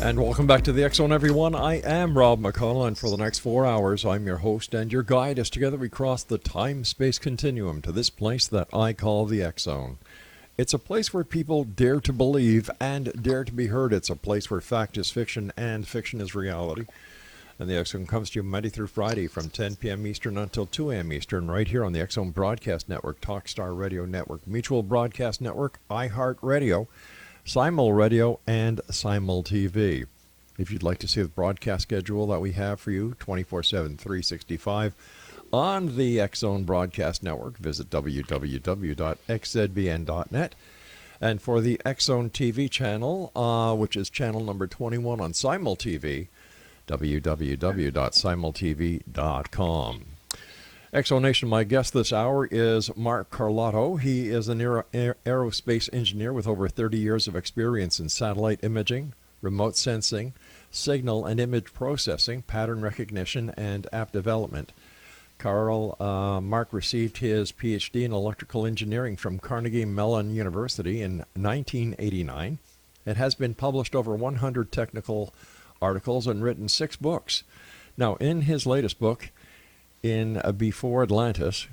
And welcome back to the X Zone, everyone. I am Rob McConnell, and for the next 4 hours, I'm your host and your guide as together we cross the time-space continuum to this place that I call the X Zone. It's a place where people dare to believe and dare to be heard. It's a place where fact is fiction and fiction is reality. And the X Zone comes to you Monday through Friday from 10 p.m. Eastern until 2 a.m. Eastern, right here on the X Zone Broadcast Network, Talkstar Radio Network, Mutual Broadcast Network, iHeartRadio, Simul Radio, and Simul TV. If you'd like to see the broadcast schedule that we have for you 24/7, 365 on the X Zone Broadcast Network, visit www.xzbn.net. And for the X Zone TV channel, which is channel number 21 on Simul TV, www.simultv.com. Exonation, my guest this hour is Mark Carlotto. He is an aerospace engineer with over 30 years of experience in satellite imaging, remote sensing, signal and image processing, pattern recognition, and app development. Mark received his PhD in electrical engineering from Carnegie Mellon University in 1989. It has been published over 100 technical articles and written 6 books. Now, in his latest book, in Before Atlantis,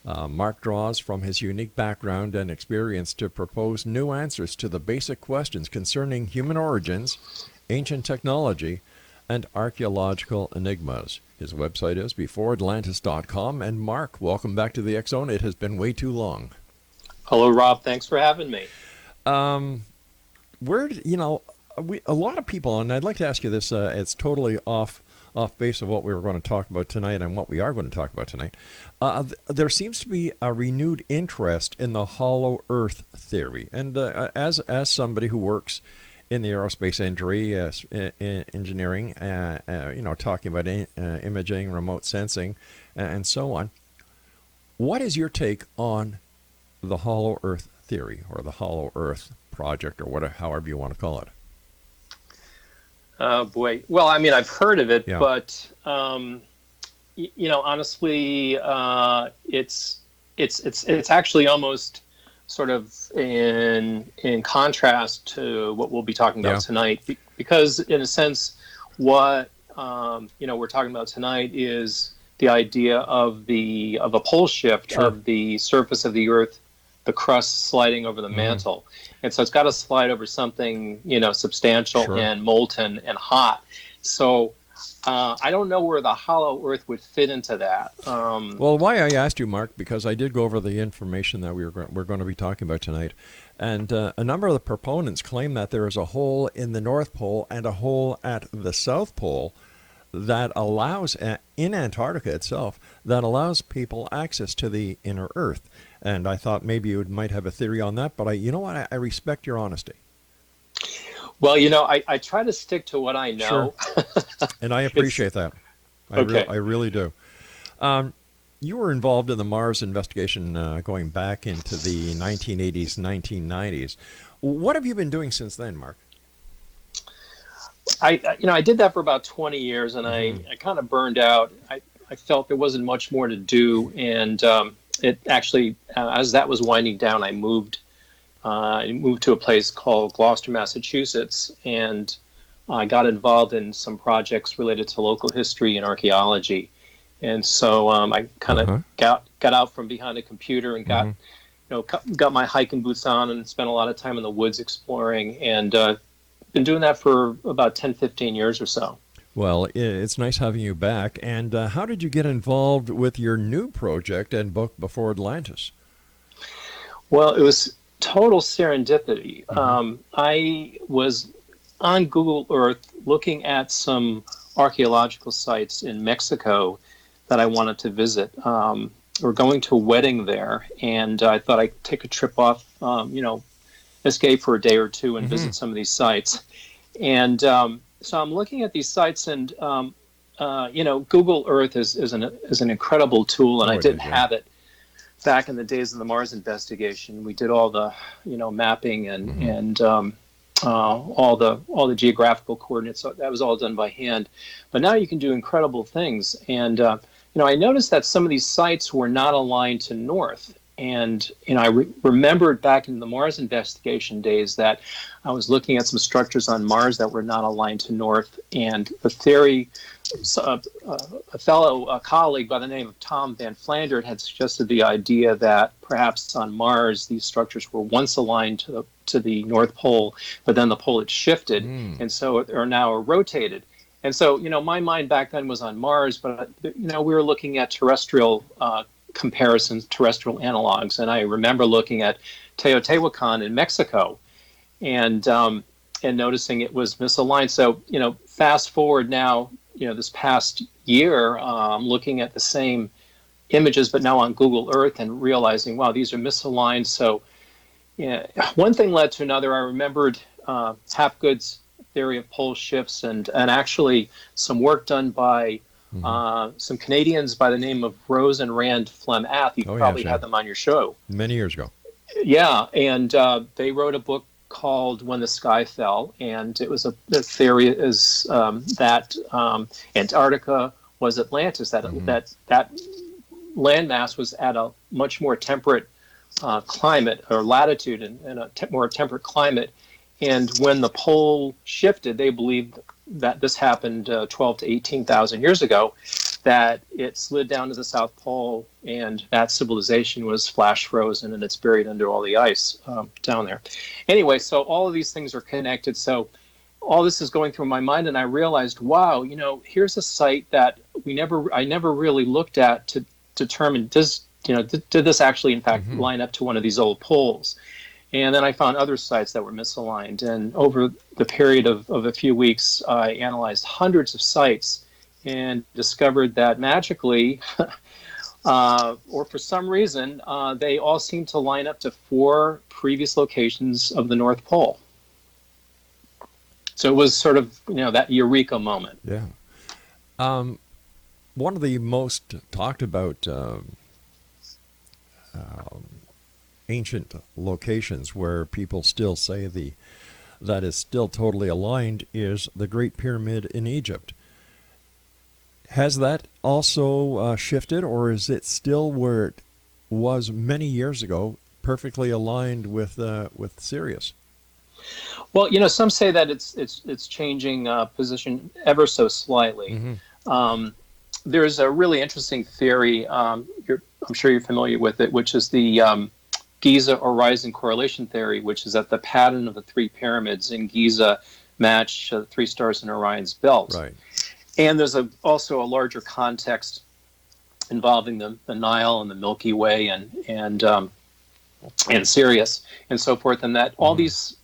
Mark draws from his unique background and experience to propose new answers to the basic questions concerning human origins, ancient technology, and archaeological enigmas. His website is beforeatlantis.com. And Mark, welcome back to the X Zone. It has been way too long. Hello, Rob. Thanks for having me. A lot of people, and I'd like to ask you this, it's totally off base of what we were going to talk about tonight and what we are going to talk about tonight. There seems to be a renewed interest in the hollow earth theory. And as somebody who works in the aerospace engineering, talking about imaging, remote sensing, and so on, what is your take on the hollow earth theory or the hollow earth project, or however you want to call it? Oh boy. Well, I mean, I've heard of it, Yeah. but honestly, it's actually almost sort of in contrast to what we'll be talking about tonight, because in a sense, what we're talking about tonight is the idea of a pole shift of the surface of the Earth, the crust sliding over the mantle. And so it's got to slide over something, substantial and molten and hot. So I don't know where the hollow earth would fit into that. Well, why I asked you, Mark, because I did go over the information that we're going to be talking about tonight. And a number of the proponents claim that there is a hole in the North Pole and a hole at the South Pole that allows, in Antarctica itself, that allows people access to the inner Earth. And I thought maybe you might have a theory on that, but I respect your honesty. Well, I try to stick to what I know. Sure. And I appreciate that. I really do. You were involved in the Mars investigation going back into the 1980s, 1990s. What have you been doing since then, Mark? I did that for about 20 years, and I kind of burned out. I felt there wasn't much more to do, and it actually, as that was winding down, I moved to a place called Gloucester, Massachusetts, and I got involved in some projects related to local history and archaeology. And so I kind of got out from behind a computer and got my hiking boots on and spent a lot of time in the woods exploring, and been doing that for about 10, 15 years or so. Well, it's nice having you back. And how did you get involved with your new project and book, Before Atlantis? Well, it was total serendipity. I was on Google Earth looking at some archaeological sites in Mexico that I wanted to visit. We're going to a wedding there, and I thought I'd take a trip off, escape for a day or two and visit some of these sites. And so I'm looking at these sites, and Google Earth is an incredible tool, and I didn't have it back in the days of the Mars investigation. We did all the mapping and all the geographical coordinates. So that was all done by hand. But now you can do incredible things. And I noticed that some of these sites were not aligned to north, And I remembered back in the Mars investigation days that I was looking at some structures on Mars that were not aligned to north. And the theory, a colleague by the name of Tom Van Flandert had suggested the idea that perhaps on Mars these structures were once aligned to the North Pole, but then the pole had shifted, and so are now rotated. And so, my mind back then was on Mars, but, we were looking at terrestrial comparisons, terrestrial analogs. And I remember looking at Teotihuacan in Mexico and noticing it was misaligned. So, fast forward now, this past year, I'm looking at the same images, but now on Google Earth and realizing, wow, these are misaligned. So, one thing led to another. I remembered Hapgood's theory of pole shifts and actually some work done by some Canadians by the name of Rose and Rand Flem-Ath. You probably had them on your show. Many years ago. Yeah, and they wrote a book called When the Sky Fell, and it was the theory is that Antarctica was Atlantis, that landmass was at a much more temperate climate or latitude and a more temperate climate. And when the pole shifted, they believed that this happened 12 to 18,000 years ago, that it slid down to the South Pole and that civilization was flash frozen and it's buried under all the ice down there. Anyway, so all of these things are connected. So all this is going through my mind, and I realized, wow, here's a site that I never really looked at to determine, did this actually in fact line up to one of these old poles? And then I found other sites that were misaligned. And over the period of a few weeks, I analyzed hundreds of sites and discovered that magically, or for some reason, they all seem to line up to 4 previous locations of the North Pole. So it was sort of, that eureka moment. Yeah. One of the most talked about ancient locations where people still say that is still totally aligned is the Great Pyramid in Egypt. Has that also shifted, or is it still where it was many years ago, perfectly aligned with Sirius? Well, some say that it's changing position ever so slightly. There's a really interesting theory. I'm sure you're familiar with it, which is the Giza horizon correlation theory, which is that the pattern of the 3 pyramids in Giza match the 3 stars in Orion's belt. Right. And there's also a larger context involving the Nile and the Milky Way and Sirius and so forth, and that all these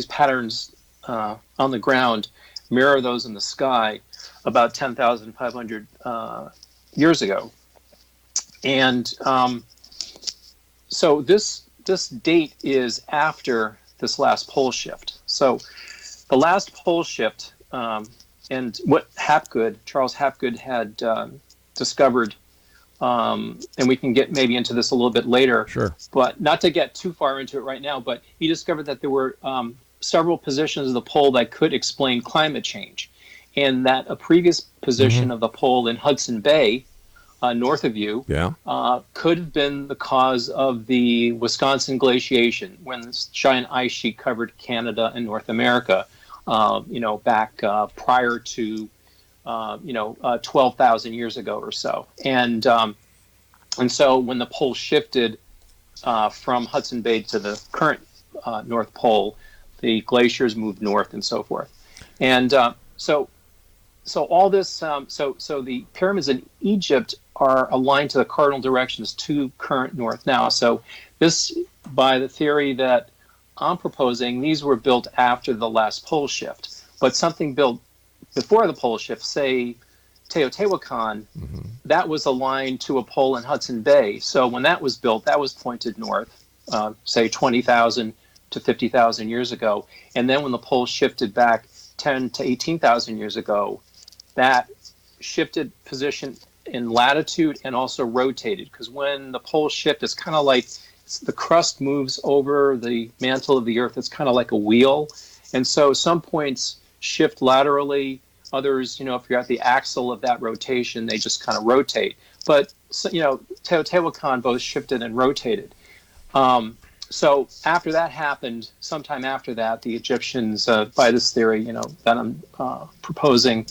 patterns on the ground mirror those in the sky about 10,500 years ago. And so this date is after this last pole shift. So the last pole shift, and what Charles Hapgood had discovered, and we can get maybe into this a little bit later, sure, but not to get too far into it right now, but he discovered that there were several positions of the pole that could explain climate change, and that a previous position of the pole in Hudson Bay, north of you, could have been the cause of the Wisconsin glaciation when this giant ice sheet covered Canada and North America, back prior to 12,000 years ago or so. And so when the pole shifted from Hudson Bay to the current North Pole, the glaciers moved north and so forth. And so all this, so the pyramids in Egypt are aligned to the cardinal directions to current north now. So this, by the theory that I'm proposing, these were built after the last pole shift. But something built before the pole shift, say Teotihuacan, that was aligned to a pole in Hudson Bay. So when that was built, that was pointed north, say 20,000 to 50,000 years ago. And then when the pole shifted back 10 to 18,000 years ago, that shifted position in latitude and also rotated, because when the poles shift, it's kind of like the crust moves over the mantle of the Earth. It's kind of like a wheel. And so some points shift laterally, Others, if you're at the axle of that rotation, they just kind of rotate. But, Teotihuacan both shifted and rotated. So after that happened, sometime after that, the Egyptians, by this theory, that I'm proposing,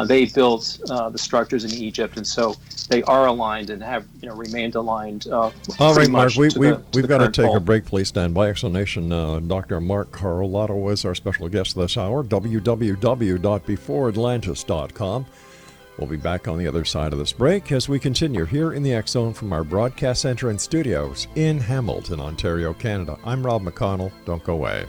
they built the structures in Egypt, and so they are aligned and have remained aligned. All right, Mark, we've got to take pole. a break. Please stand by. Explanation. Dr. Mark Carlotto is our special guest this hour. www.beforeatlantis.com. We'll be back on the other side of this break as we continue here in the X Zone from our broadcast center and studios in Hamilton, Ontario, Canada. I'm Rob McConnell. Don't go away.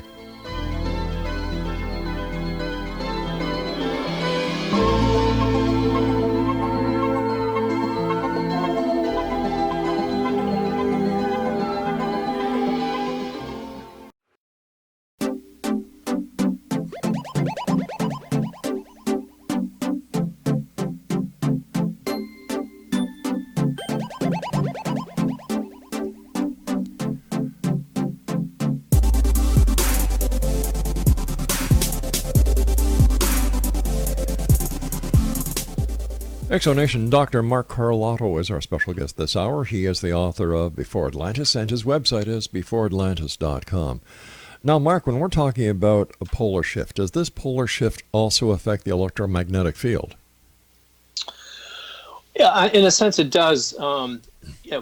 Exonation, Dr. Mark Carlotto is our special guest this hour. He is the author of Before Atlantis, and his website is beforeatlantis.com. Now, Mark, when we're talking about a polar shift, does this polar shift also affect the electromagnetic field? Yeah, in a sense, it does.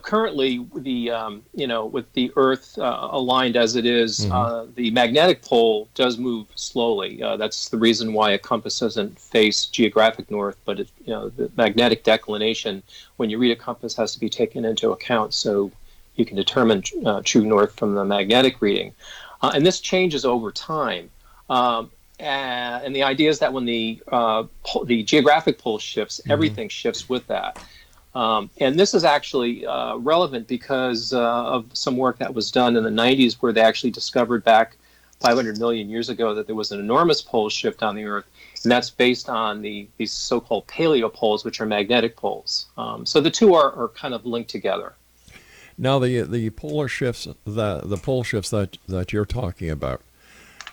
Currently, with the Earth aligned as it is, the magnetic pole does move slowly. That's the reason why a compass doesn't face geographic north, but the magnetic declination, when you read a compass, has to be taken into account so you can determine true north from the magnetic reading. And this changes over time. And the idea is that when the geographic pole shifts, everything shifts with that. And this is actually relevant because of some work that was done in the 90s where they actually discovered back 500 million years ago that there was an enormous pole shift on the Earth. And that's based on these so-called paleopoles, which are magnetic poles. So the two are kind of linked together. Now, the polar shifts, the pole shifts that you're talking about,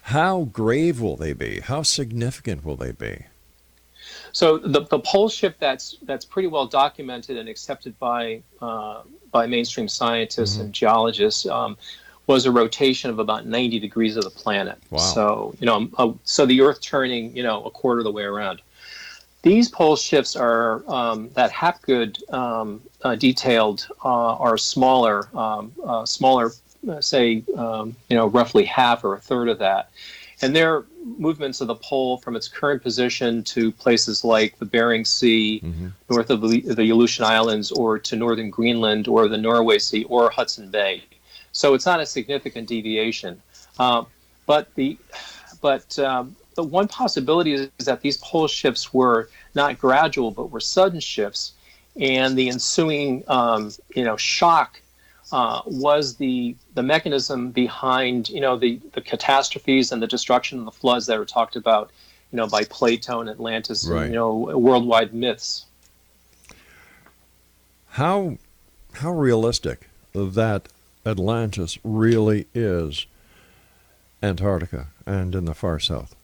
how grave will they be? How significant will they be? So the pole shift that's pretty well documented and accepted by mainstream scientists and geologists was a rotation of about 90 degrees of the planet. Wow. So so the Earth turning a quarter of the way around. These pole shifts are that Hapgood detailed are smaller, say roughly half or a third of that. And they're movements of the pole from its current position to places like the Bering Sea, north of the Aleutian Islands, or to northern Greenland, or the Norway Sea, or Hudson Bay. So it's not a significant deviation. But the one possibility is that these pole shifts were not gradual, but were sudden shifts, and the ensuing shock was the mechanism behind the catastrophes and the destruction and the floods that were talked about by Plato and Atlantis, right. Worldwide myths. How realistic that Atlantis really is Antarctica and in the far south?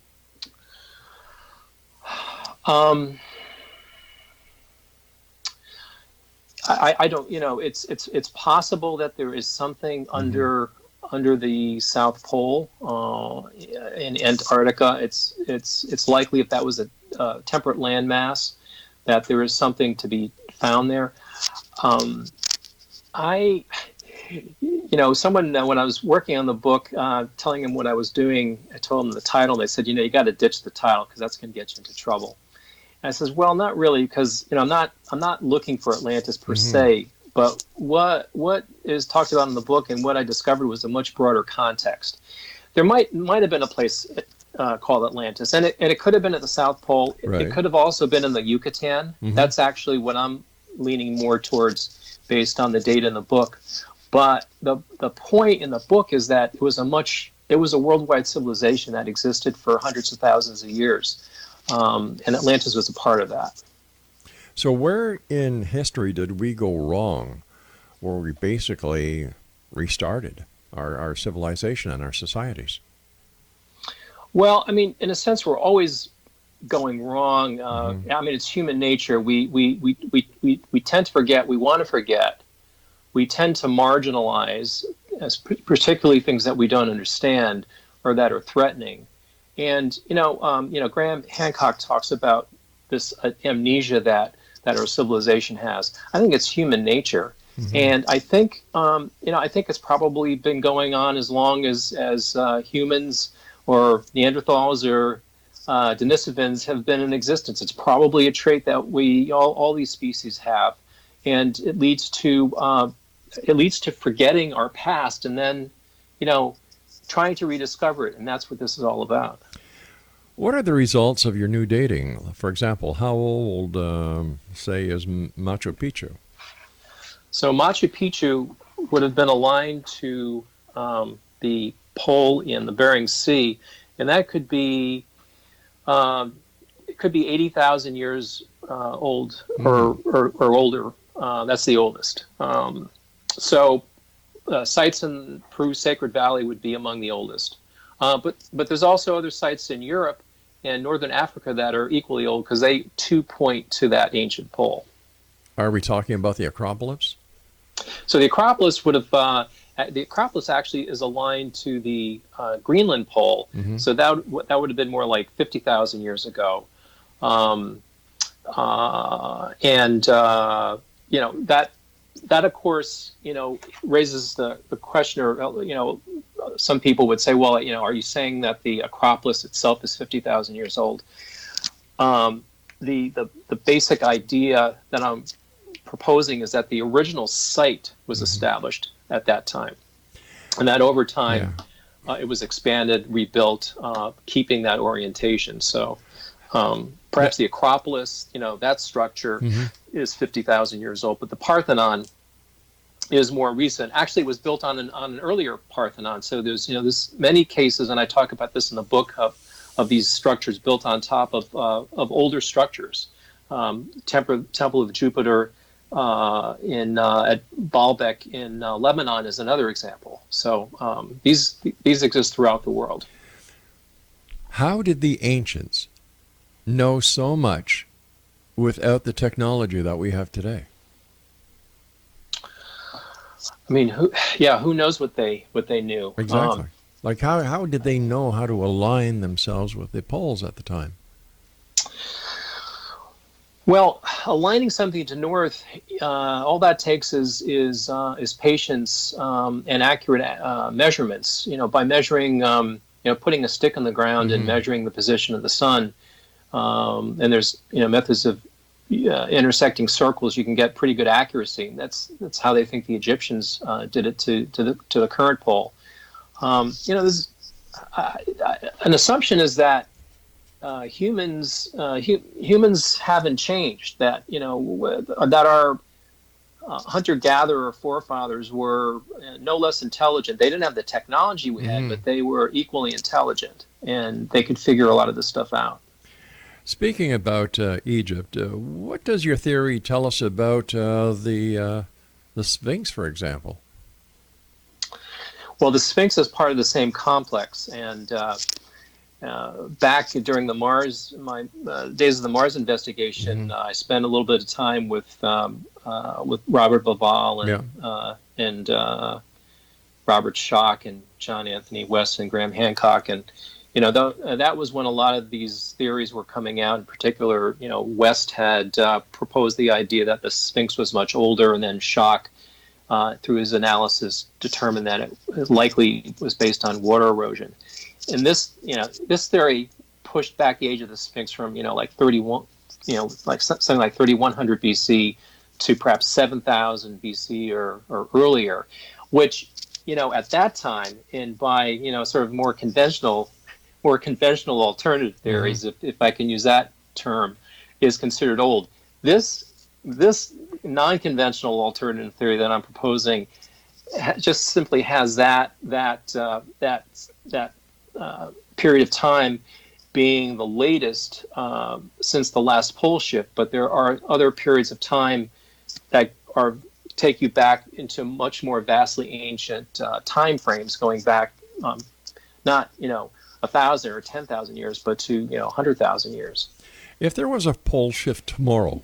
I don't, it's possible that there is something under the South Pole in Antarctica. It's likely, if that was a temperate landmass, that there is something to be found there. Someone, when I was working on the book, telling him what I was doing, I told them the title, and they said, you got to ditch the title because that's going to get you into trouble. I says, well, not really, because I'm not looking for Atlantis per se, but what is talked about in the book and what I discovered was a much broader context. There might have been a place called Atlantis, and it could have been at the South Pole. Right. It could have also been in the Yucatan. That's actually what I'm leaning more towards based on the data in the book. But the point in the book is that it was a worldwide civilization that existed for hundreds of thousands of years. And Atlantis was a part of that. So where in history did we go wrong where we basically restarted our civilization and our societies? Well, in a sense, we're always going wrong. I mean, it's human nature. We tend to forget. We want to forget. We tend to marginalize, as particularly things that we don't understand or that are threatening. And Graham Hancock talks about this amnesia that our civilization has. I think it's human nature, and I think I think it's probably been going on as long as humans or Neanderthals or Denisovans have been in existence. It's probably a trait that we all these species have, and it leads to forgetting our past and then trying to rediscover it, and that's what this is all about. What are the results of your new dating? For example, how old, say, is Machu Picchu? So Machu Picchu would have been aligned to the pole in the Bering Sea, and that could be 80,000 years old or older. That's the oldest. So sites in Peru's Sacred Valley would be among the oldest. But there's also other sites in Europe and Northern Africa that are equally old because they too point to that ancient pole. Are we talking about the Acropolis? So the Acropolis the Acropolis actually is aligned to the Greenland pole. So that would have been more like 50,000 years ago. That of course, raises the question, or some people would say, well, are you saying that the Acropolis itself is 50,000 years old? The basic idea that I'm proposing is that the original site was established at that time, and that over time it was expanded, rebuilt, keeping that orientation. So perhaps the Acropolis, that structure is 50,000 years old, but the Parthenon is more recent. Actually, it was built on an earlier Parthenon. So there's many cases, and I talk about this in the book of these structures built on top of older structures. Temple of Jupiter at Baalbek in Lebanon is another example. So these exist throughout the world. How did the ancients know so much without the technology that we have today? I mean, who knows what they knew? Exactly. Like how did they know how to align themselves with the poles at the time? Well, aligning something to north, all that takes is patience and accurate measurements. By measuring, putting a stick on the ground and measuring the position of the sun. And there's methods of intersecting circles. You can get pretty good accuracy. That's how they think the Egyptians did it to the current pole. There's an assumption is that humans haven't changed. That that our hunter-gatherer forefathers were no less intelligent. They didn't have the technology we had, but they were equally intelligent, and they could figure a lot of this stuff out. Speaking about Egypt, what does your theory tell us about the Sphinx, for example? Well, the Sphinx is part of the same complex, and back during my days of the Mars investigation, I spent a little bit of time with Robert Bauval and Robert Schoch and John Anthony West and Graham Hancock, and that was when a lot of these theories were coming out. In particular, West had proposed the idea that the Sphinx was much older, and then Schoch, through his analysis, determined that it likely was based on water erosion. And this theory pushed back the age of the Sphinx from like 31, like something like 3100 BC to perhaps 7000 BC or earlier, which at that time, and by sort of more conventional alternative theories, if I can use that term, is considered old. This non-conventional alternative theory that I'm proposing just simply has that period of time being the latest since the last pole shift, but there are other periods of time that take you back into much more vastly ancient time frames, going back not 1,000 or 10,000 years, but to 100,000 years. If there was a pole shift tomorrow,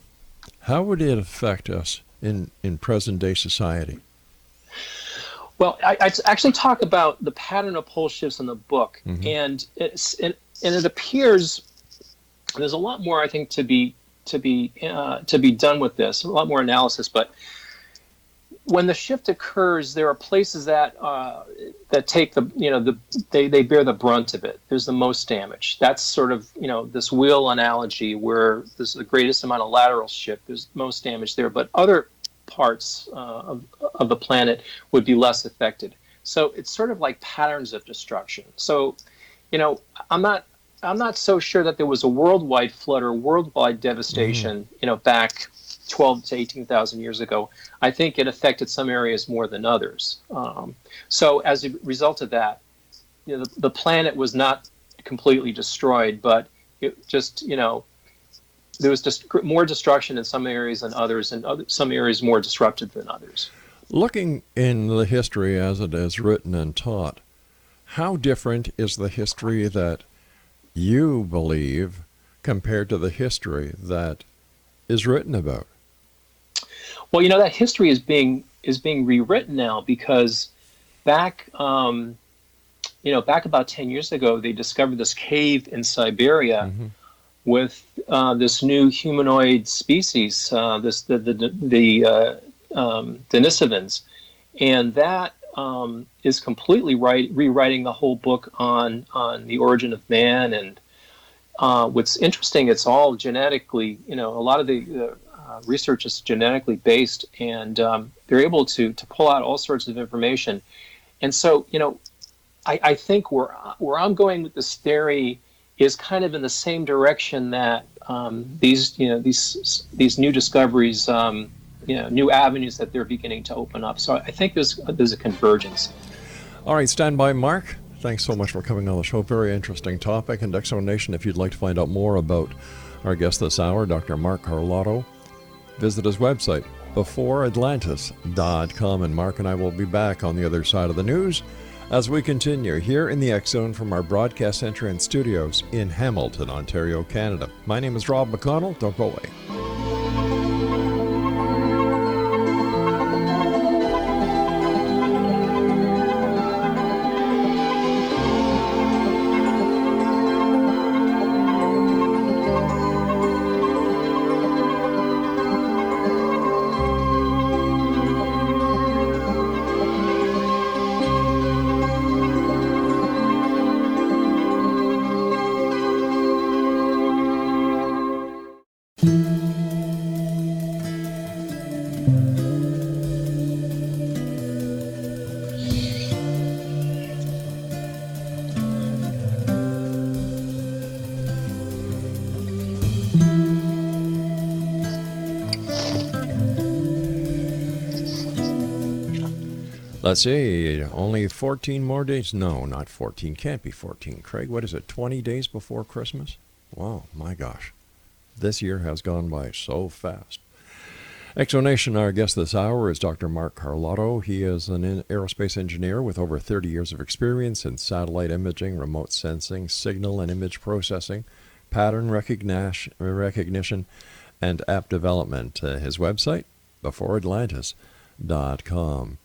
how would it affect us in present-day society? Well, I actually talk about the pattern of pole shifts in the book, Mm-hmm. and it appears there's a lot more, I think, to be done with this, a lot more analysis. But when the shift occurs, there are places that take they bear the brunt of it. There's the most damage. That's sort of this wheel analogy where there's the greatest amount of lateral shift. There's most damage there, but other parts of the planet would be less affected. So it's sort of like patterns of destruction. So, I'm not so sure that there was a worldwide flood or worldwide devastation, back 12 to 18,000 years ago. I think it affected some areas more than others. So as a result of that, the planet was not completely destroyed, but it just, there was just more destruction in some areas than others, and some areas more disrupted than others. Looking in the history as it is written and taught, how different is the history that you believe compared to the history that is written about? Well, that history is being rewritten now because back about 10 years ago, they discovered this cave in Siberia. Mm-hmm. With this new humanoid species, the Denisovans, and that is completely rewriting the whole book on the origin of man. And what's interesting, it's all genetically, a lot of the research is genetically based, and they're able to pull out all sorts of information. And so, I think where I'm going with this theory is kind of in the same direction that these new discoveries, new avenues that they're beginning to open up. So I think there's a convergence. All right, stand by, Mark. Thanks so much for coming on the show. Very interesting topic. And Exonation, if you'd like to find out more about our guest this hour, Dr. Mark Carlotto, visit his website, beforeatlantis.com. And Mark and I will be back on the other side of the news as we continue here in the X Zone from our broadcast center and studios in Hamilton, Ontario, Canada. My name is Rob McConnell. Don't go away. Let's see, only 14 more days. No, not 14. Can't be 14. Craig, what is it, 20 days before Christmas? Wow, my gosh. This year has gone by so fast. Exonation, our guest this hour is Dr. Mark Carlotto. He is an aerospace engineer with over 30 years of experience in satellite imaging, remote sensing, signal and image processing, pattern recognition, and app development. His website, beforeatlantis.com.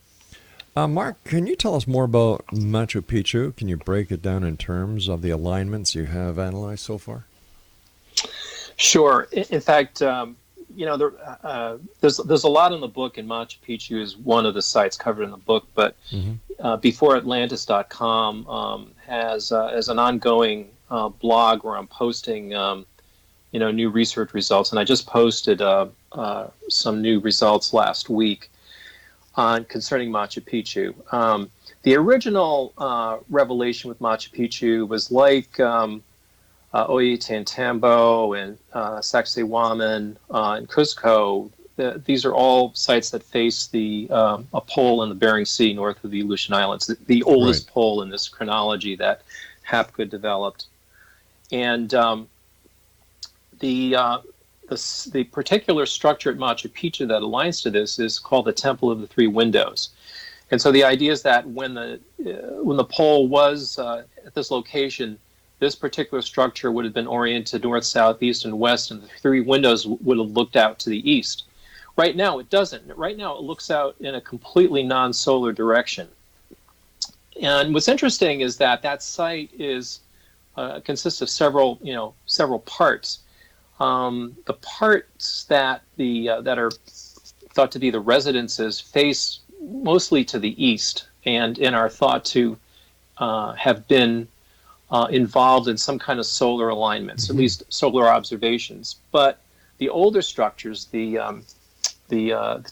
Mark, can you tell us more about Machu Picchu? Can you break it down in terms of the alignments you have analyzed so far? Sure. In fact, there's a lot in the book, and Machu Picchu is one of the sites covered in the book. But BeforeAtlantis.com has an ongoing blog where I'm posting new research results, and I just posted some new results last week concerning Machu Picchu. The original revelation with Machu Picchu was like Ollantaytambo and Sacsayhuaman and Cuzco. These are all sites that face a pole in the Bering Sea north of the Aleutian Islands, the oldest pole in this chronology that Hapgood developed. And the particular structure at Machu Picchu that aligns to this is called the Temple of the Three Windows. And so the idea is that when the pole was at this location, this particular structure would have been oriented north, south, east, and west, and the three windows would have looked out to the east. Right now, it doesn't. Right now, it looks out in a completely non-solar direction. And what's interesting is that that site is consists of several parts. The parts that that are thought to be the residences face mostly to the east, and are thought to have been involved in some kind of solar alignments, at least solar observations. But the older structures, the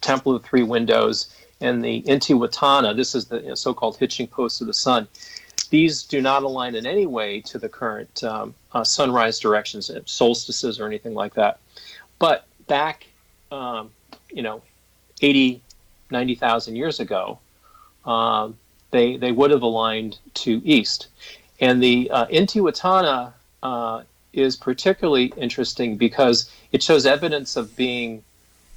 Temple of the Three Windows and the Intihuatana, this is the so-called hitching post of the sun, these do not align in any way to the current sunrise directions, solstices or anything like that. But back, 80, 90,000 years ago, they would have aligned to east. And the Intihuatana is particularly interesting because it shows evidence of being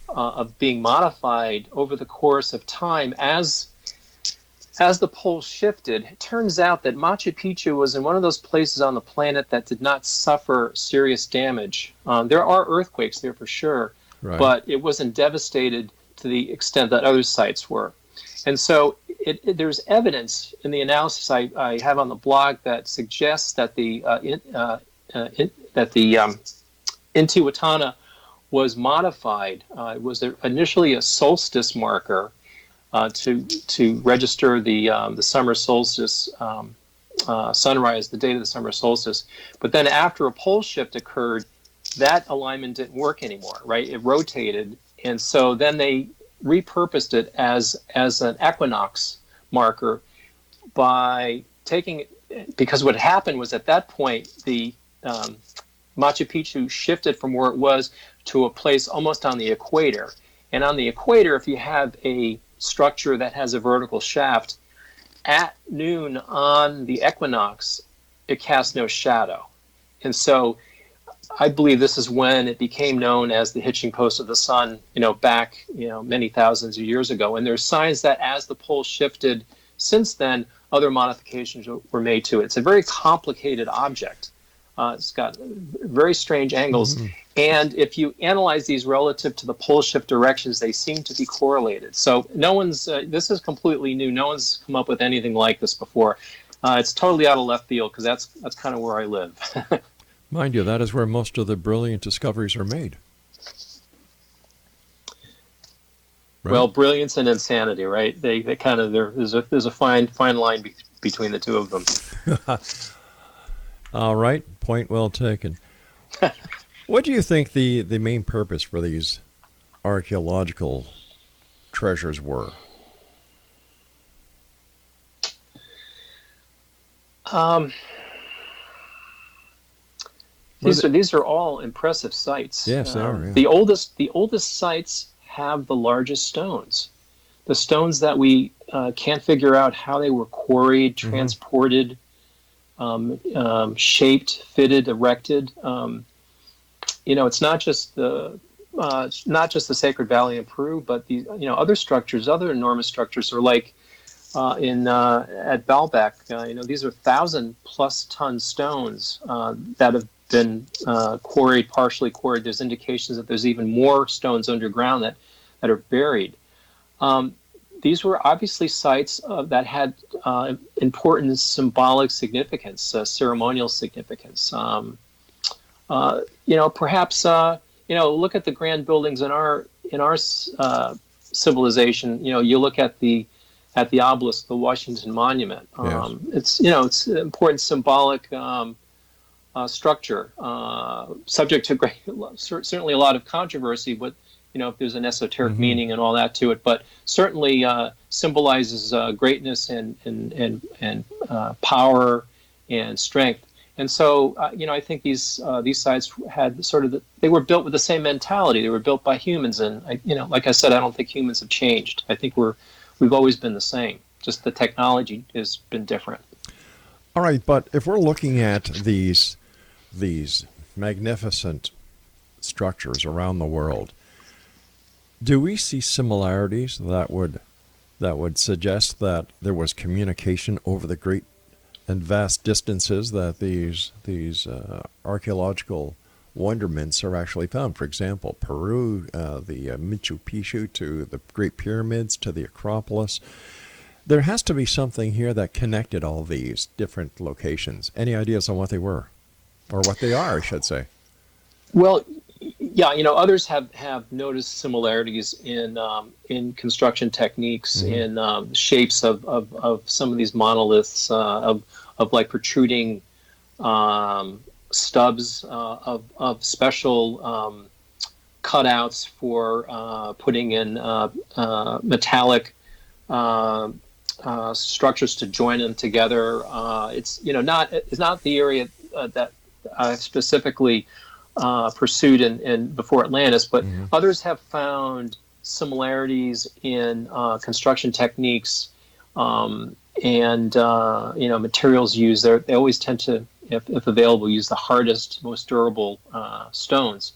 modified over the course of time as the poles shifted. It turns out that Machu Picchu was in one of those places on the planet that did not suffer serious damage. There are earthquakes there for sure, right, but it wasn't devastated to the extent that other sites were. And so there's evidence in the analysis I have on the blog that suggests that the Intihuatana was modified. It was initially a solstice marker to register the summer solstice sunrise, the date of the summer solstice. But then after a pole shift occurred, that alignment didn't work anymore, right? It rotated, and so then they repurposed it as an equinox marker by taking it, because what happened was at that point the Machu Picchu shifted from where it was to a place almost on the equator. And on the equator, if you have a structure that has a vertical shaft, at noon on the equinox, it casts no shadow. And so I believe this is when it became known as the hitching post of the sun, back, many thousands of years ago. And there's signs that as the pole shifted since then, other modifications were made to it. It's a very complicated object. It's got very strange angles. Mm-hmm. And if you analyze these relative to the pole shift directions, they seem to be correlated. So this is completely new. No one's come up with anything like this before. It's totally out of left field because that's kind of where I live. Mind you, that is where most of the brilliant discoveries are made. Right? Well, brilliance and insanity, right? They kind of there's a fine line between the two of them. All right, point well taken. What do you think the main purpose for these archaeological treasures were? These are all impressive sites. Yes, they are. Yeah. The oldest sites have the largest stones. The stones that we can't figure out how they were quarried, transported, shaped, fitted, erected. It's not just the Sacred Valley in Peru, but the other structures, other enormous structures, are like at Baalbek. These are 1,000+ ton stones that have been quarried, partially quarried. There's indications that there's even more stones underground that are buried. These were obviously sites that had important symbolic significance, ceremonial significance. Perhaps look at the grand buildings in our civilization. You look at the obelisk, the Washington Monument. Yes. It's an important symbolic structure, subject to certainly a lot of controversy, but if there's an esoteric meaning and all that to it, but certainly symbolizes greatness and power and strength. And so, I think these sites had they were built with the same mentality. They were built by humans, and like I said, I don't think humans have changed. I think we've always been the same. Just the technology has been different. All right, but if we're looking at these magnificent structures around the world, do we see similarities that would suggest that there was communication over the great and vast distances that these archaeological wonderments are actually found. For example, Peru, the Machu Picchu, to the Great Pyramids, to the Acropolis. There has to be something here that connected all these different locations. Any ideas on what they were? Or what they are, I should say. Well, yeah, others have noticed similarities in construction techniques, in shapes of some of these monoliths, of like protruding stubs of special cutouts for putting in metallic structures to join them together. It's not the area that I specifically pursued in Before Atlantis, but others have found similarities in construction techniques and materials used. They always tend to, if available, use the hardest, most durable stones.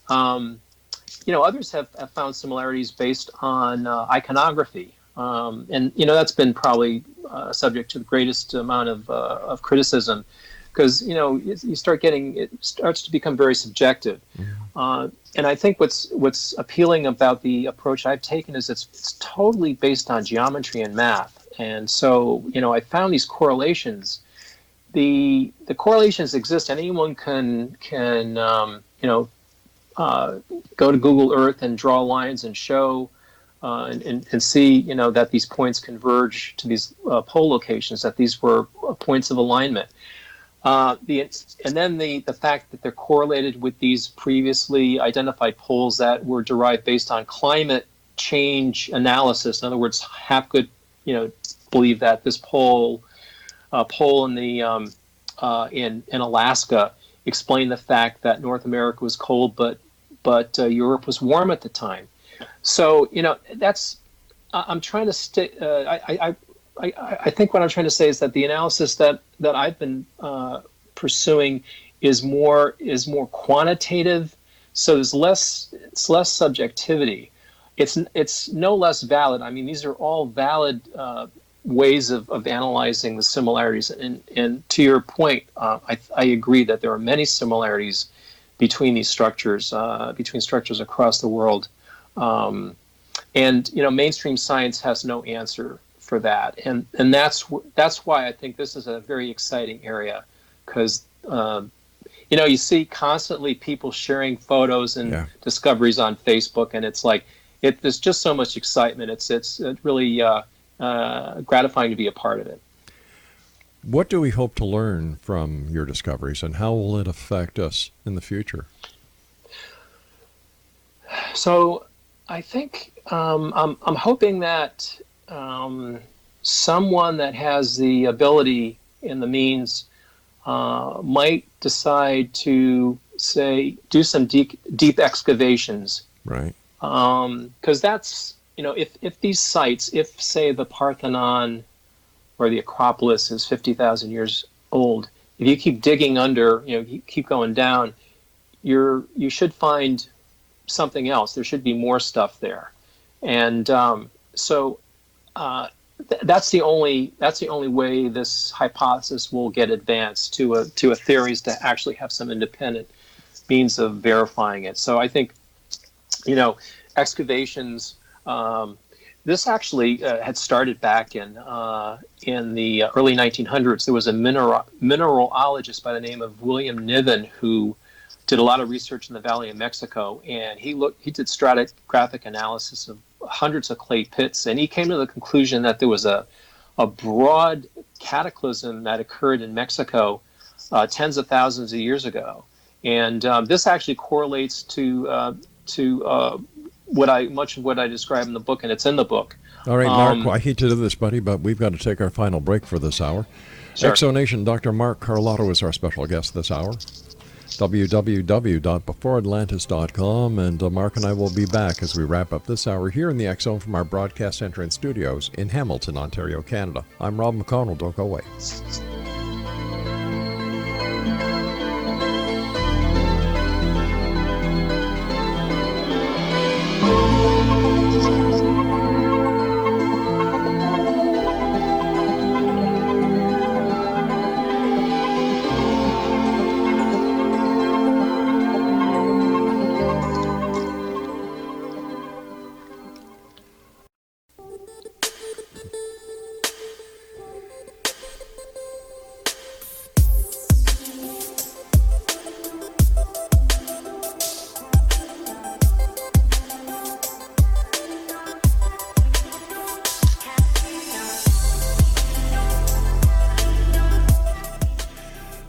Others have found similarities based on iconography. And that's been probably subject to the greatest amount of criticism, because you start getting, it starts to become very subjective. And I think what's appealing about the approach I've taken is it's totally based on geometry and math. And so I found these correlations. The correlations exist. Anyone can go to Google Earth and draw lines and show and see that these points converge to these pole locations, that these were points of alignment. And then the fact that they're correlated with these previously identified poles that were derived based on climate change analysis. In other words, Hapgood, believe that this pole in the in Alaska explained the fact that North America was cold, but Europe was warm at the time. So that's I'm trying to stay. I think what I'm trying to say is that the analysis that I've been pursuing is more quantitative. So there's less subjectivity. It's no less valid. I mean, these are all valid ways of analyzing the similarities. And to your point, I agree that there are many similarities between these structures, between structures across the world. And mainstream science has no answer for that, and that's why I think this is a very exciting area, because you see constantly people sharing photos and discoveries on Facebook, and it's like there's just so much excitement. It's really gratifying to be a part of it. What do we hope to learn from your discoveries, and how will it affect us in the future? So I think I'm hoping that someone that has the ability and the means might decide to, say, do some deep excavations. Right. Because that's, if these sites, if, say, the Parthenon or the Acropolis is 50,000 years old, if you keep digging under, you keep going down, you should find something else. There should be more stuff there. And so that's the only way this hypothesis will get advanced to a theory, is to actually have some independent means of verifying it. So I think excavations. This actually had started back in the early 1900s. There was a mineralogist by the name of William Niven who did a lot of research in the Valley of Mexico, and he did stratigraphic analysis of hundreds of clay pits, and he came to the conclusion that there was a broad cataclysm that occurred in Mexico tens of thousands of years ago, and this actually correlates to much of what I describe in the book, and it's in the book. All right, Mark, I hate to do this, buddy, but we've got to take our final break for this hour. Sure. Exonation, Dr. Mark Carlotto is our special guest this hour. www.beforeatlantis.com, and Mark and I will be back as we wrap up this hour here in the X Zone from our broadcast center and studios in Hamilton, Ontario, Canada. I'm Rob McConnell. Don't go away.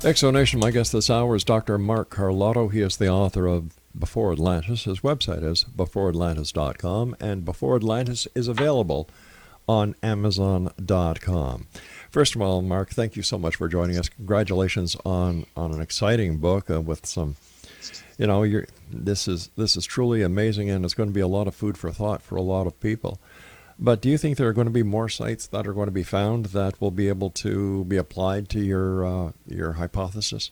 Exonation, my guest this hour is Dr. Mark Carlotto. He is the author of Before Atlantis. His website is beforeatlantis.com, and Before Atlantis is available on Amazon.com. First of all, Mark, thank you so much for joining us. Congratulations on an exciting book with some, this is truly amazing, and it's going to be a lot of food for thought for a lot of people. But do you think there are going to be more sites that are going to be found that will be able to be applied to your hypothesis?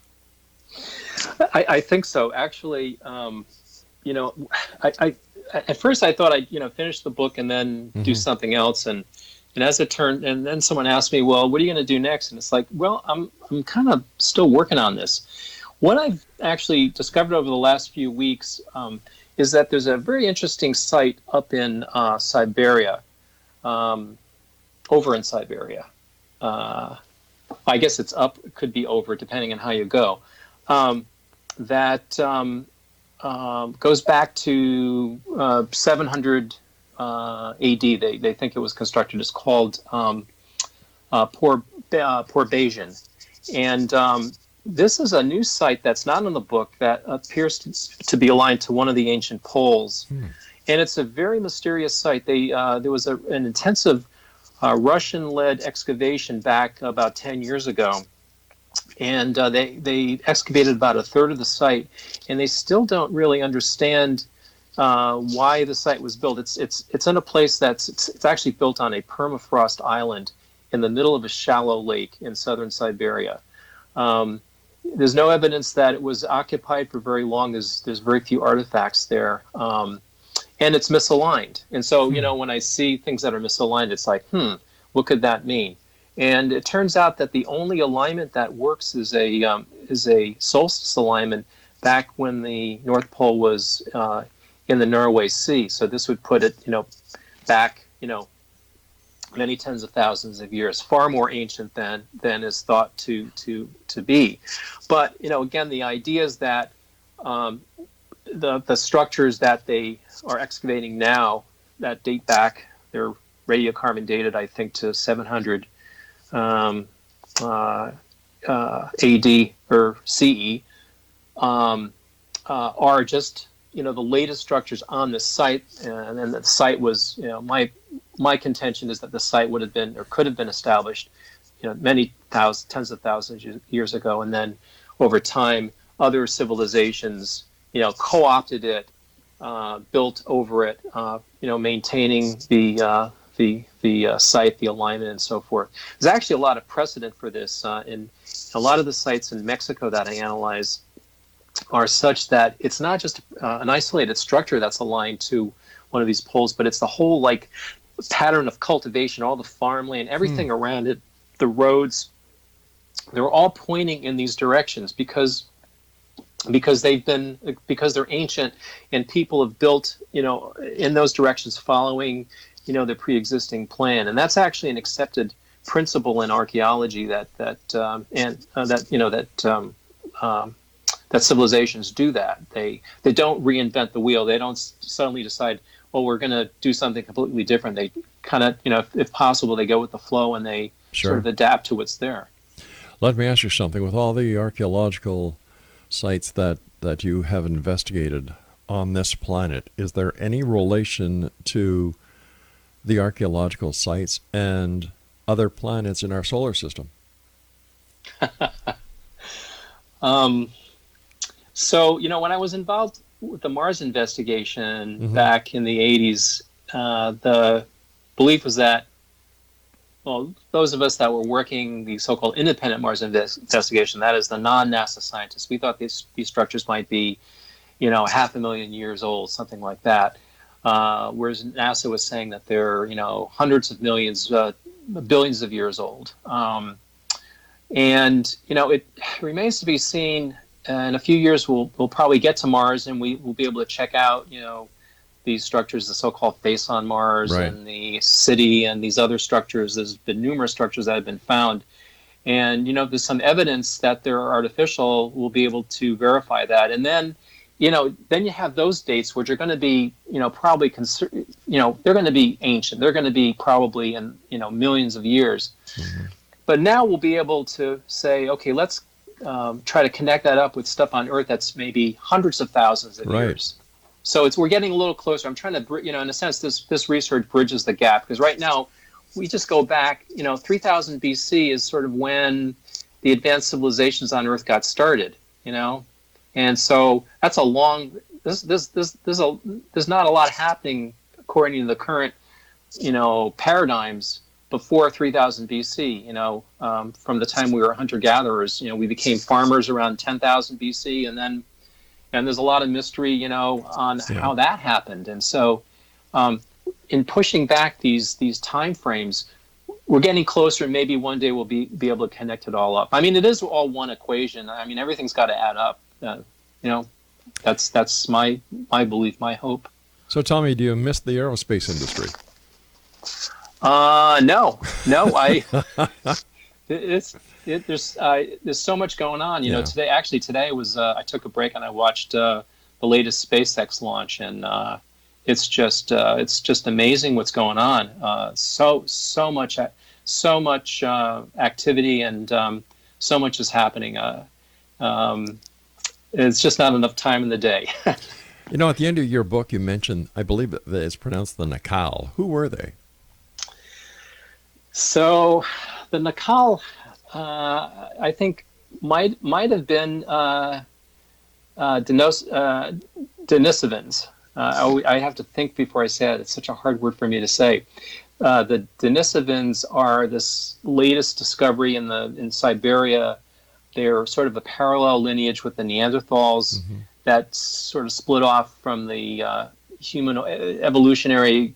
I think so. Actually, I at first I thought I'd finish the book and then do something else, and as it turned, and then someone asked me, well, what are you going to do next? And it's like, well, I'm kind of still working on this. What I've actually discovered over the last few weeks is that there's a very interesting site up in Siberia. Over in Siberia. I guess it's up, it could be over, depending on how you go. That goes back to 700 AD. They think it was constructed. It's called Porbagian. And this is a new site that's not in the book that appears to be aligned to one of the ancient poles. And it's a very mysterious site. There was an intensive Russian-led excavation back about 10 years ago. And they excavated about a third of the site. And they still don't really understand why the site was built. It's in a place it's actually built on a permafrost island in the middle of a shallow lake in southern Siberia. There's no evidence that it was occupied for very long. There's very few artifacts there. And it's misaligned. And so, when I see things that are misaligned, it's like, what could that mean? And it turns out that the only alignment that works is a solstice alignment back when the North Pole was in the Norway Sea. So this would put it, back, many tens of thousands of years, far more ancient than is thought to be. But, again, the idea is that the structures that they are excavating now that date back, they're radiocarbon dated, I think, to 700 AD or CE, are just, the latest structures on the site. And then the site was, my contention is that the site would have been or could have been established, many tens of thousands of years ago. And then over time, other civilizations, co-opted it, built over it, maintaining the site, the alignment, and so forth. There's actually a lot of precedent for this. In a lot of the sites in Mexico that I analyze are such that it's not just an isolated structure that's aligned to one of these poles, but it's the whole pattern of cultivation, all the farmland, everything around it, the roads. They're all pointing in these directions because they're ancient, and people have built, in those directions following, the pre-existing plan. And that's actually an accepted principle in archaeology that civilizations do that. They don't reinvent the wheel. They don't suddenly decide, oh, we're going to do something completely different. They kind of, if possible, they go with the flow and they sort of adapt to what's there. Let me ask you something. With all the archaeological sites that you have investigated on this planet, is there any relation to the archaeological sites and other planets in our solar system? So, when I was involved with the Mars investigation back in the 80s, the belief was that, well, those of us that were working the so-called independent Mars investigation, that is the non-NASA scientists, we thought these structures might be, 500,000 years old, something like that. Whereas NASA was saying that they're, hundreds of millions, billions of years old. And, it remains to be seen. In a few years, we'll probably get to Mars, and we'll be able to check out, these structures, the so-called face on Mars, and the city, and these other structures. There's been numerous structures that have been found, and there's some evidence that they're artificial. We'll be able to verify that, and then, then you have those dates, which are going to be, probably, they're going to be ancient. They're going to be probably in, millions of years. But now we'll be able to say, okay, let's try to connect that up with stuff on Earth that's maybe hundreds of thousands of years. So we're getting a little closer. I'm trying to, in a sense, this research bridges the gap, because right now we just go back, 3000 BC is sort of when the advanced civilizations on Earth got started, and so that's a long. There's not a lot happening according to the current, paradigms before 3000 BC. From the time we were hunter-gatherers, we became farmers around 10,000 BC, and there's a lot of mystery, on how that happened. And so, in pushing back these time frames, we're getting closer, and maybe one day we'll be able to connect it all up. I mean, it is all one equation. I mean, everything's got to add up. That's my belief, my hope. So tell me, do you miss the aerospace industry? No. There's so much going on. Today was I took a break and I watched the latest SpaceX launch, and it's just amazing what's going on. So much activity, and so much is happening. It's just not enough time in the day. At the end of your book, you mentioned, I believe that it's pronounced the McConnell. Who were they? So the McConnell, I think, might have been Denisovans. I have to think before I say it. It's such a hard word for me to say. The Denisovans are this latest discovery in Siberia. They're sort of a parallel lineage with the Neanderthals that sort of split off from the human evolutionary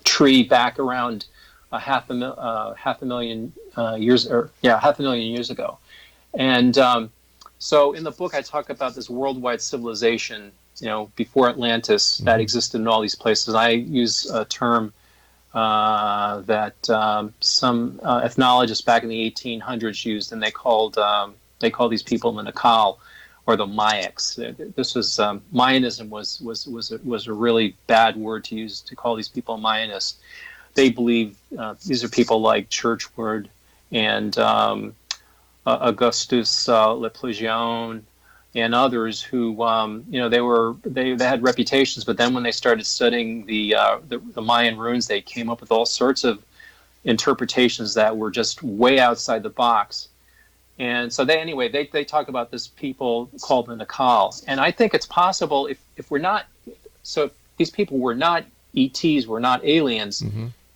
tree back around half a million years ago. And so in the book, I talk about this worldwide civilization, before Atlantis, that existed in all these places. I use a term that some ethnologists back in the 1800s used, and they called these people the Nakal, or the Mayaks. This was Mayanism was a really bad word to use to call these people Mayanists. They believe these are people like Churchward and Augustus Leplugion and others who they had reputations, but then when they started studying the Mayan runes, they came up with all sorts of interpretations that were just way outside the box. And so they talk about this people called the Nakal. And I think it's possible if these people were not ETs, were not aliens,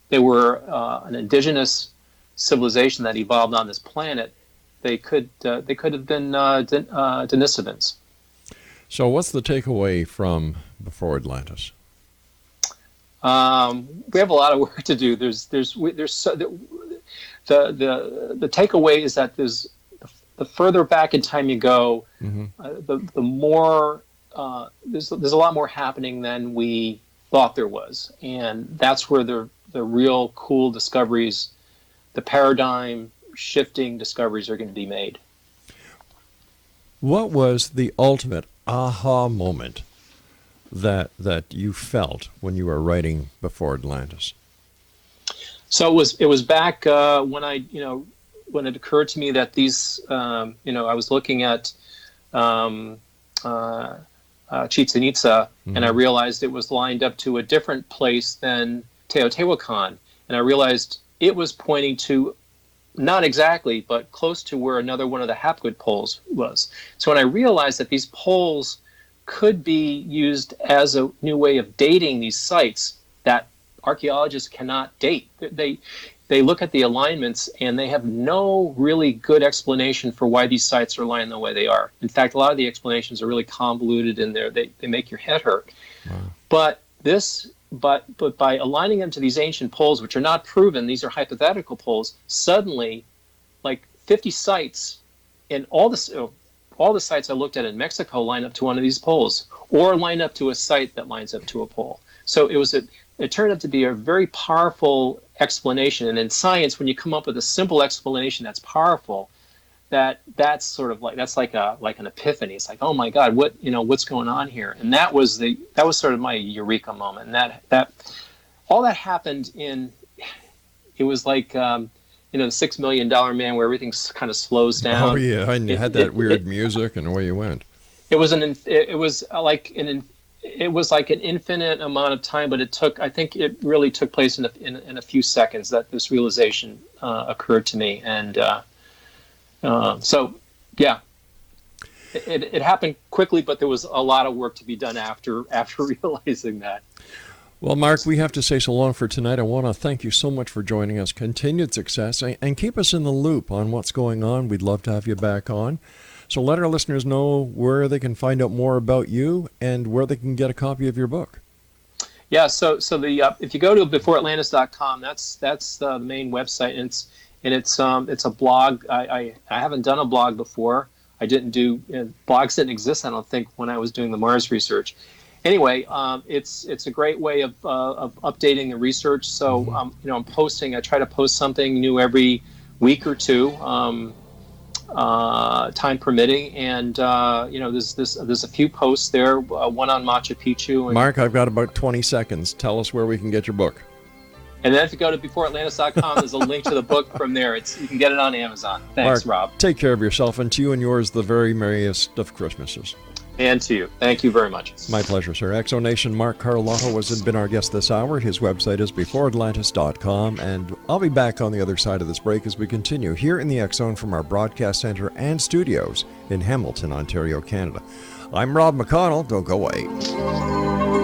they were an indigenous civilization that evolved on this planet, they could have been Denisovans. So what's the takeaway from Before Atlantis? We have a lot of work to do. The takeaway is that the further back in time you go, the more there's a lot more happening than we thought there was, and that's where the real cool discoveries, the paradigm shifting discoveries, are going to be made. What was the ultimate aha moment that you felt when you were writing Before Atlantis? So it was back when when it occurred to me that these I was looking at Chichen Itza, and I realized it was lined up to a different place than Teotihuacan, and I realized it was pointing to, not exactly, but close to where another one of the Hapgood poles was. So when I realized that these poles could be used as a new way of dating these sites that archaeologists cannot date, they look at the alignments and they have no really good explanation for why these sites are aligned the way they are. In fact, a lot of the explanations are really convoluted in there. They make your head hurt. Wow. But by aligning them to these ancient poles, which are not proven, these are hypothetical poles, suddenly, like 50 sites, and all the sites I looked at in Mexico line up to one of these poles, or line up to a site that lines up to a pole. So it turned out to be a very powerful explanation. And in science, when you come up with a simple explanation that's powerful, that's sort of like an epiphany. It's like, oh my God, what's going on here? And that was sort of my eureka moment. And that all that happened it was like the $6 Million Man, where everything kind of slows down. Oh yeah, and you had that weird music, and away you went. It was like an infinite amount of time, but I think it really took place in a few seconds that this realization occurred to me. And so, yeah, it happened quickly, but there was a lot of work to be done after realizing that. Well, Mark, we have to say so long for tonight. I want to thank you so much for joining us. Continued success, and keep us in the loop on what's going on. We'd love to have you back on. So let our listeners know where they can find out more about you and where they can get a copy of your book. Yeah, so the if you go to beforeatlantis.com, that's the main website, and it's a blog. I haven't done a blog before. I didn't do blogs didn't exist, I don't think, when I was doing the Mars research. Anyway, it's a great way of updating the research. So I'm posting. I try to post something new every week or two, time permitting. And there's a few posts there. One on Machu Picchu. And, Mark, I've got about 20 seconds. Tell us where we can get your book. And then if you go to beforeatlantis.com, there's a link to the book from there. You can get it on Amazon. Thanks, Mark, Rob. take care of yourself, and to you and yours, the very merriest of Christmases. And to you. Thank you very much. My pleasure, sir. Exonation Mark Carlotto has been our guest this hour. His website is beforeatlantis.com, and I'll be back on the other side of this break as we continue here in the X Zone from our broadcast center and studios in Hamilton, Ontario, Canada. I'm Rob McConnell. Don't go away.